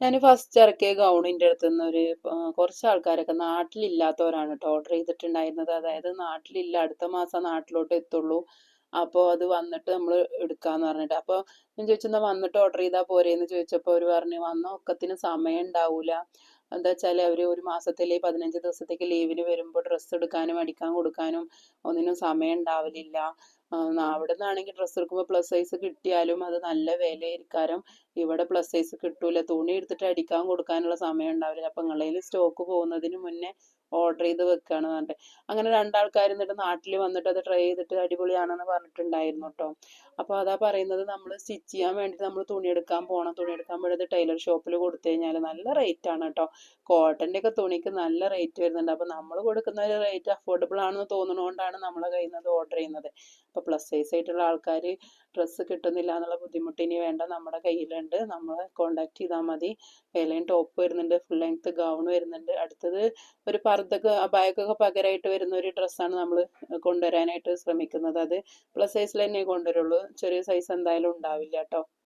ഞാൻ ഫസ്റ്റ് ഇറക്കിയ ഗൗണിൻ്റെ അടുത്ത് നിന്ന് കുറച്ച് ആൾക്കാരൊക്കെ നാട്ടിലില്ലാത്തവരാണ് കേട്ടോ ഓർഡർ ചെയ്തിട്ടുണ്ടായിരുന്നത്. അതായത് നാട്ടിലില്ല, അടുത്ത മാസം നാട്ടിലോട്ട് എത്തുള്ളൂ, അപ്പോൾ അത് വന്നിട്ട് നമ്മൾ എടുക്കാന്ന് പറഞ്ഞിട്ട്. അപ്പോൾ ഞാൻ ചോദിച്ചെന്നാൽ വന്നിട്ട് ഓർഡർ ചെയ്താൽ പോരേന്ന് ചോദിച്ചപ്പോൾ അവർ പറഞ്ഞു വന്ന ഒക്കത്തിന് സമയം ഉണ്ടാവില്ല. എന്താ വെച്ചാൽ അവർ ഒരു മാസത്തിലെ 15 ദിവസത്തേക്ക് ലീവിന് വരുമ്പോൾ ഡ്രസ്സ് എടുക്കാനും അടിക്കാൻ കൊടുക്കാനും ഒന്നിനും സമയം ഉണ്ടാവലില്ല. അവിടെ നിന്നാണെങ്കിൽ ഡ്രസ്സ് എടുക്കുമ്പോൾ പ്ലസ് സൈസ് കിട്ടിയാലും അത് നല്ല വിലയായിരിക്കും. ഇവിടെ പ്ലസ് സൈസ് കിട്ടൂല, തുണി എടുത്തിട്ട് അടിക്കാൻ കൊടുക്കാനുള്ള സമയം ഉണ്ടാവില്ല. അപ്പം നിങ്ങളതിൽ സ്റ്റോക്ക് പോകുന്നതിന് മുന്നേ ഓർഡർ ചെയ്ത് വെക്കുകയാണ് പറഞ്ഞിട്ട്. അങ്ങനെ രണ്ടാൾക്കാർ എന്നിട്ട് നാട്ടിൽ വന്നിട്ട് അത് ട്രൈ ചെയ്തിട്ട് അടിപൊളിയാണെന്ന് പറഞ്ഞിട്ടുണ്ടായിരുന്നു കേട്ടോ. അപ്പോൾ അതാ പറയുന്നത്, നമ്മൾ സ്റ്റിച്ച് ചെയ്യാൻ വേണ്ടിയിട്ട് നമ്മൾ തുണിയെടുക്കാൻ പോകണം. തുണിയെടുക്കാൻ പോയത് ടൈലർ ഷോപ്പിൽ കൊടുത്തു കഴിഞ്ഞാൽ നല്ല റേറ്റ് ആണ് കേട്ടോ. കോട്ടൻ്റെ ഒക്കെ തുണിക്ക് നല്ല റേറ്റ് വരുന്നുണ്ട്. അപ്പോൾ നമ്മൾ കൊടുക്കുന്ന ഒരു റേറ്റ് അഫോർഡബിൾ ആണെന്ന് തോന്നുന്നതുകൊണ്ടാണ് നമ്മളെ കയ്യിൽ നിന്ന് ഓർഡർ ചെയ്യുന്നത്. അപ്പോൾ പ്ലസ് സൈസ് ആയിട്ടുള്ള ആൾക്കാർ ഡ്രസ്സ് കിട്ടുന്നില്ല എന്നുള്ള ബുദ്ധിമുട്ട് ഇനി വേണ്ട, നമ്മുടെ കയ്യിലുണ്ട്, നമ്മളെ കോണ്ടാക്ട് ചെയ്താൽ മതി. എലൈൻ ടോപ്പ് വരുന്നുണ്ട്, ഫുൾ ലെങ്ത് ഗൗൺ വരുന്നുണ്ട്. അടുത്തത് ഒരു പർദ്ദക്ക് അബായക്കൊക്കെ പകരമായിട്ട് വരുന്ന ഒരു ഡ്രസ്സാണ് നമ്മൾ കൊണ്ടുവരാനായിട്ട് ശ്രമിക്കുന്നത്. അത് പ്ലസ് സൈസിൽ തന്നെ കൊണ്ടുവരുള്ളൂ, ചെറിയ സൈസ് എന്തായാലും ഉണ്ടാവില്ല കേട്ടോ.